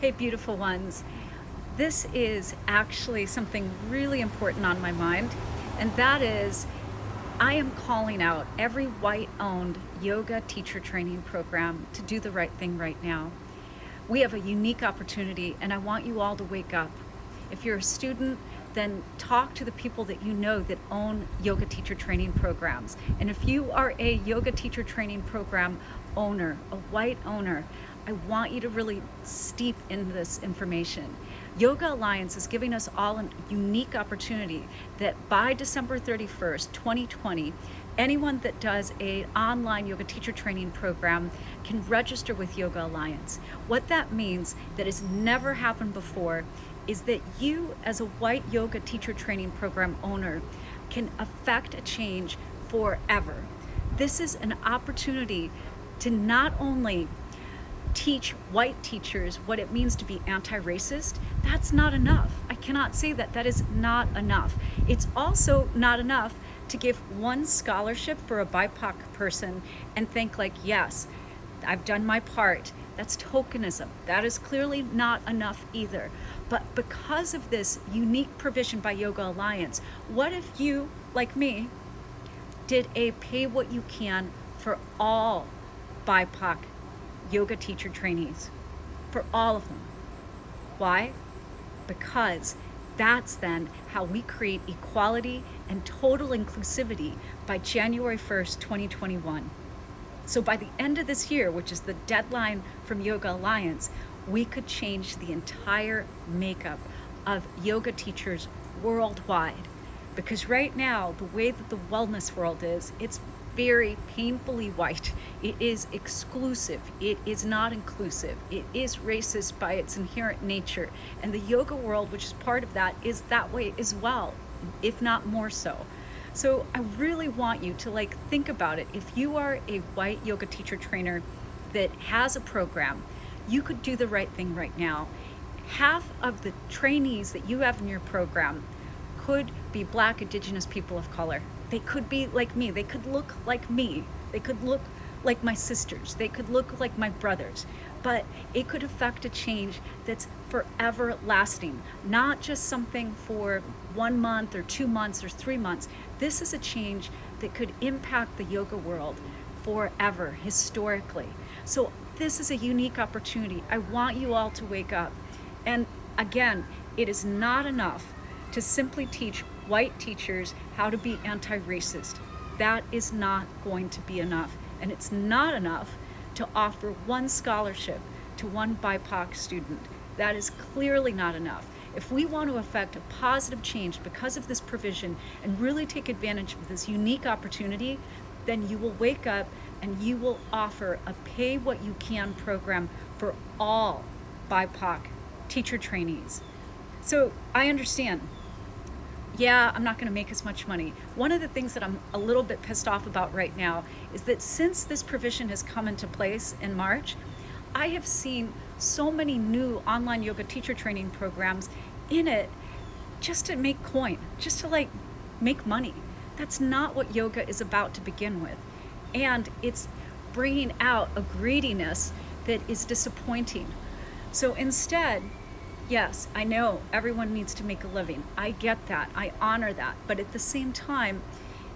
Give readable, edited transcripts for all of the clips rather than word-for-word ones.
Hey, beautiful ones. This is actually something really important on my mind, and that is I am calling out every white-owned yoga teacher training program to do the right thing right now. We have a unique opportunity, and I want you all to wake up. If you're a student, then talk to the people that you know that own yoga teacher training programs. And if you are a yoga teacher training program owner, a white owner, I want you to really steep into this information. Yoga Alliance is giving us all a unique opportunity that by December 31st, 2020, anyone that does an online yoga teacher training program can register with Yoga Alliance. What that means that has never happened before is that you, as a white yoga teacher training program owner, can affect a change forever. This is an opportunity to not only teach white teachers what it means to be anti-racist. That's not enough. I cannot say that. That is not enough. It's also not enough to give one scholarship for a BIPOC person and think like, yes, I've done my part. That's tokenism. That is clearly not enough either. But because of this unique provision by Yoga Alliance, what if you, like me, did a pay what you can for all BIPOC yoga teacher trainees, for all of them? Why? Because that's then how we create equality and total inclusivity by January 1st, 2021. So by the end of this year, which is the deadline from Yoga Alliance, we could change the entire makeup of yoga teachers worldwide. Because right now, the way that the wellness world is, it's very painfully white. It is exclusive. It is not inclusive. It is racist by its inherent nature. And the yoga world, which is part of that, is that way as well, if not more so. So I really want you to think about it. If you are a white yoga teacher trainer that has a program, you could do the right thing right now. Half of the trainees that you have in your program could be Black, Indigenous people of color. They could be like me. They could look like me. They could look like my sisters. They could look like my brothers. But it could affect a change that's forever lasting, not just something for 1 month or 2 months or 3 months. This is a change that could impact the yoga world forever, historically. So this is a unique opportunity. I want you all to wake up. And again, it is not enough to simply teach white teachers how to be anti-racist. That is not going to be enough. And it's not enough to offer one scholarship to one BIPOC student. That is clearly not enough. If we want to affect a positive change because of this provision and really take advantage of this unique opportunity, then you will wake up and you will offer a pay what you can program for all BIPOC teacher trainees. So I understand, yeah, I'm not going to make as much money. One of the things that I'm a little bit pissed off about right now is that since this provision has come into place in March, I have seen so many new online yoga teacher training programs in it just to make coin, just to make money. That's not what yoga is about to begin with. And it's bringing out a greediness that is disappointing. So instead, yes, I know everyone needs to make a living. I get that. I honor that. But at the same time,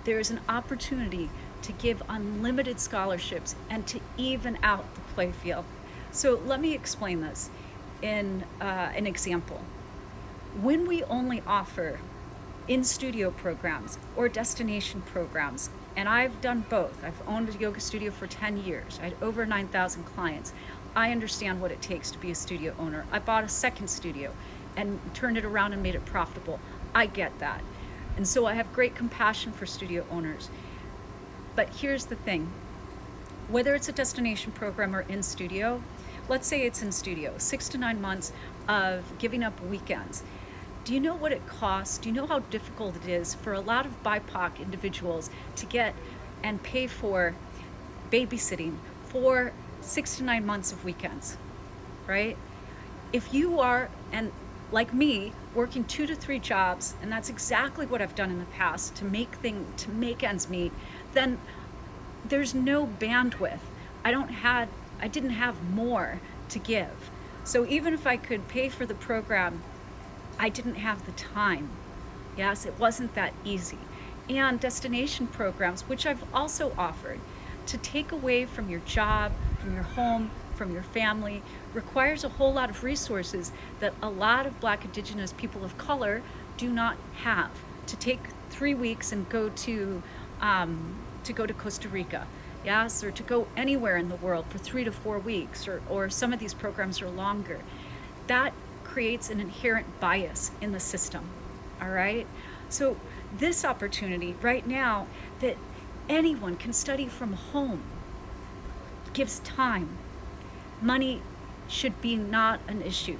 there is an opportunity to give unlimited scholarships and to even out the play field. So let me explain this in an example. When we only offer in-studio programs or destination programs, and I've done both. I've owned a yoga studio for 10 years. I had over 9,000 clients. I understand what it takes to be a studio owner. I bought a second studio and turned it around and made it profitable. I get that. And so I have great compassion for studio owners. But here's the thing. Whether it's a destination program or in studio, let's say it's in studio, 6 to 9 months of giving up weekends. Do you know what it costs? Do you know how difficult it is for a lot of BIPOC individuals to get and pay for babysitting for 6 to 9 months of weekends, right? If you are, and like me, working 2 to 3 jobs, and that's exactly what I've done in the past to make ends meet, then there's no bandwidth. I didn't have more to give. So even if I could pay for the program, I didn't have the time. Yes, it wasn't that easy. And destination programs, which I've also offered, to take away from your job, from your home, from your family, requires a whole lot of resources that a lot of Black, Indigenous people of color do not have. To take 3 weeks and go to Costa Rica, yes, or to go anywhere in the world for 3 to 4 weeks, or some of these programs are longer. That creates an inherent bias in the system, all right? So this opportunity right now that anyone can study from home gives time. Money should be not an issue.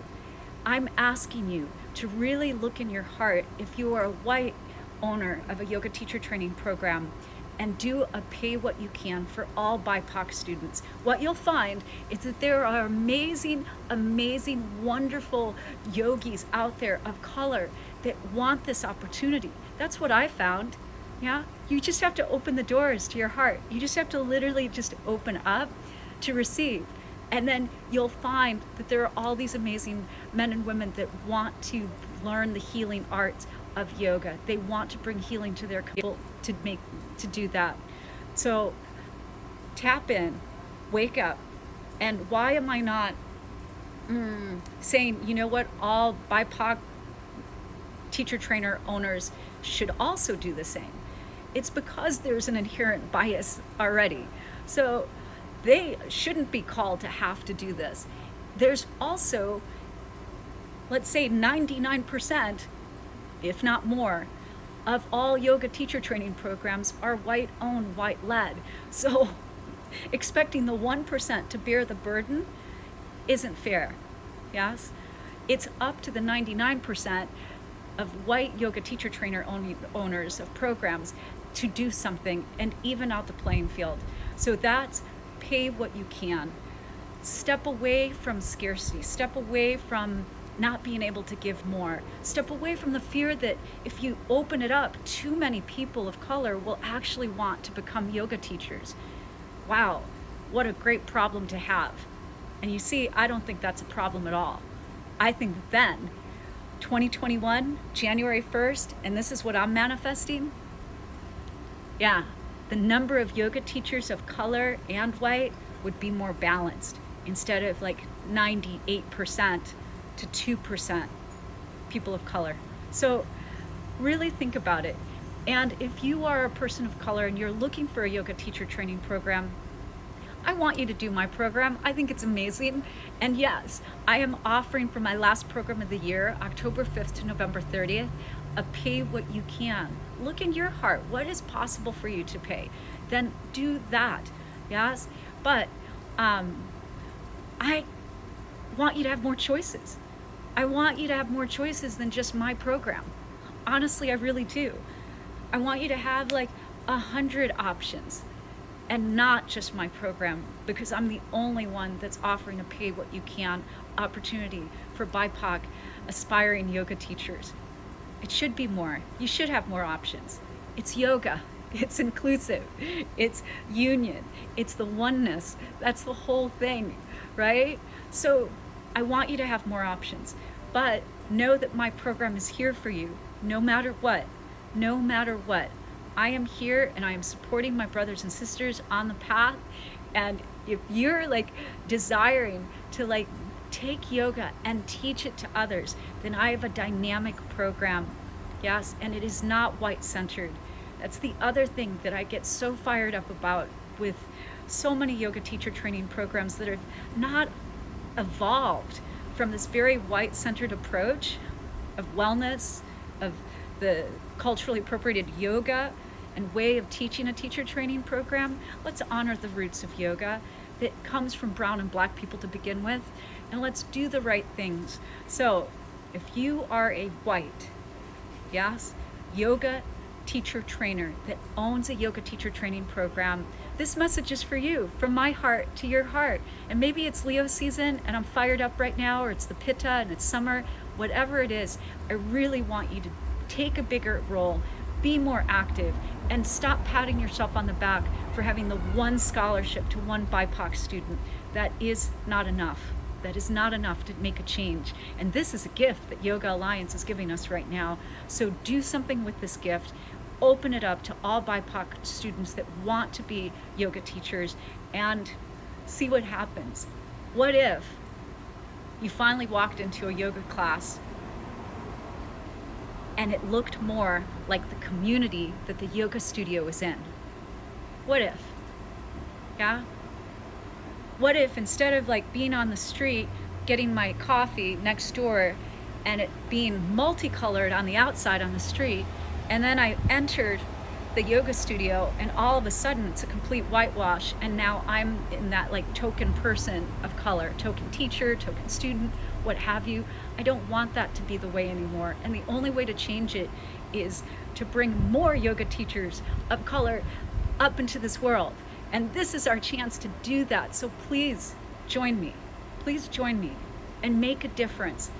I'm asking you to really look in your heart if you are a white owner of a yoga teacher training program and do a pay what you can for all BIPOC students. What you'll find is that there are amazing, wonderful yogis out there of color that want this opportunity. That's what I found. Yeah, you just have to open the doors to your heart. You just have to literally just open up to receive. And then you'll find that there are all these amazing men and women that want to learn the healing arts of yoga. They want to bring healing to their people to do that. So tap in, wake up. And why am I not saying, you know what, all BIPOC teacher trainer owners should also do the same? It's because there's an inherent bias already. So they shouldn't be called to have to do this. There's also, let's say 99%, if not more, of all yoga teacher training programs are white-owned, white-led. So expecting the 1% to bear the burden isn't fair, yes? It's up to the 99% of white yoga teacher trainer owners of programs to do something and even out the playing field. So that's pay what you can. Step away from scarcity, step away from not being able to give more. Step away from the fear that if you open it up, too many people of color will actually want to become yoga teachers. Wow, what a great problem to have. And you see, I don't think that's a problem at all. I think then, 2021, January 1st, and this is what I'm manifesting, yeah, the number of yoga teachers of color and white would be more balanced instead of like 98% to 2% people of color. So really think about it. And if you are a person of color and you're looking for a yoga teacher training program, I want you to do my program. I think it's amazing. And yes, I am offering for my last program of the year, October 5th to November 30th, a pay what you can. Look in your heart. What is possible for you to pay? Then do that. Yes? But I want you to have more choices. I want you to have more choices than just my program. Honestly, I really do. I want you to have like 100 options and not just my program, because I'm the only one that's offering a pay what you can opportunity for BIPOC aspiring yoga teachers. It should be more. You should have more options. It's yoga. It's inclusive. It's union. It's the oneness. That's the whole thing, right? So I want you to have more options, but know that my program is here for you no matter what. No matter what. I am here and I am supporting my brothers and sisters on the path. And if you're like desiring to like take yoga and teach it to others, then I have a dynamic program. Yes, and it is not white-centered. That's the other thing that I get so fired up about with so many yoga teacher training programs that have not evolved from this very white-centered approach of wellness, of the culturally appropriated yoga and way of teaching a teacher training program. Let's honor the roots of yoga that comes from brown and black people to begin with, and let's do the right things. So if you are a white, yes, yoga teacher trainer that owns a yoga teacher training program, this message is for you, from my heart to your heart. And maybe it's Leo season and I'm fired up right now, or it's the Pitta and it's summer, whatever it is, I really want you to take a bigger role, be more active, and stop patting yourself on the back for having the one scholarship to one BIPOC student. That is not enough. that is not enough to make a change. And this is a gift that Yoga Alliance is giving us right now. So do something with this gift. Open it up to all BIPOC students that want to be yoga teachers and see what happens. What if you finally walked into a yoga class and it looked more like the community that the yoga studio is in? What if? Yeah? What if instead of like being on the street getting my coffee next door and it being multicolored on the outside on the street, and then I entered the yoga studio and all of a sudden it's a complete whitewash, and now I'm in that like token person of color, token teacher, token student, what have you. I don't want that to be the way anymore. And the only way to change it is to bring more yoga teachers of color up into this world. And this is our chance to do that. So please join me. Please join me and make a difference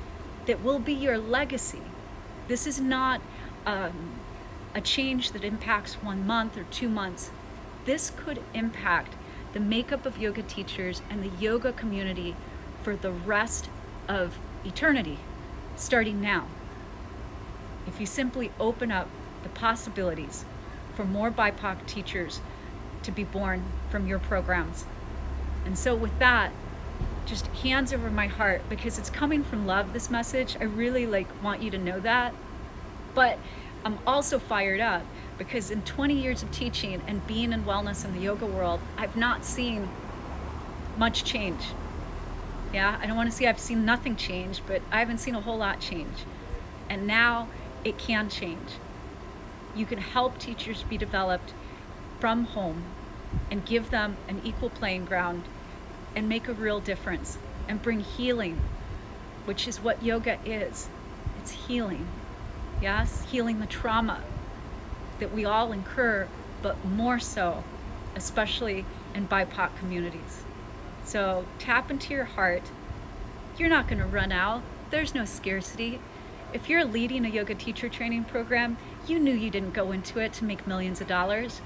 that will be your legacy. This is not a change that impacts 1 month or 2 months. This could impact the makeup of yoga teachers and the yoga community for the rest of eternity, starting now. If you simply open up the possibilities for more BIPOC teachers to be born from your programs. And so with that, just hands over my heart, because it's coming from love, this message. I really want you to know that. But I'm also fired up because in 20 years of teaching and being in wellness in the yoga world, I've not seen much change. Yeah, I don't want to say I've seen nothing change, but I haven't seen a whole lot change. And now it can change. You can help teachers be developed from home and give them an equal playing ground and make a real difference and bring healing, which is what yoga is. It's healing. Yes, healing the trauma that we all incur, but more so, especially in BIPOC communities. So tap into your heart. You're not going to run out. There's no scarcity. If you're leading a yoga teacher training program, you knew you didn't go into it to make millions of dollars.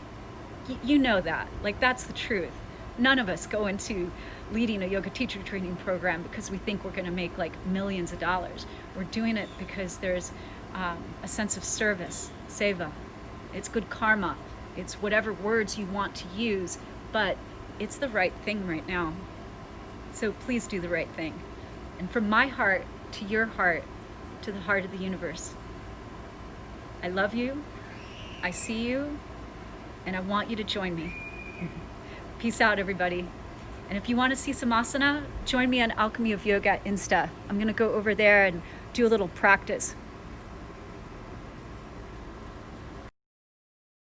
You know that. That's the truth. None of us go into leading a yoga teacher training program because we think we're going to make millions of dollars. We're doing it because there's a sense of service, seva. It's good karma. It's whatever words you want to use, but it's the right thing right now. So please do the right thing. And from my heart to your heart, to the heart of the universe, I love you, I see you, and I want you to join me. Peace out, everybody. And if you want to see some asana, join me on Alchemy of Yoga Insta. I'm going to go over there and do a little practice.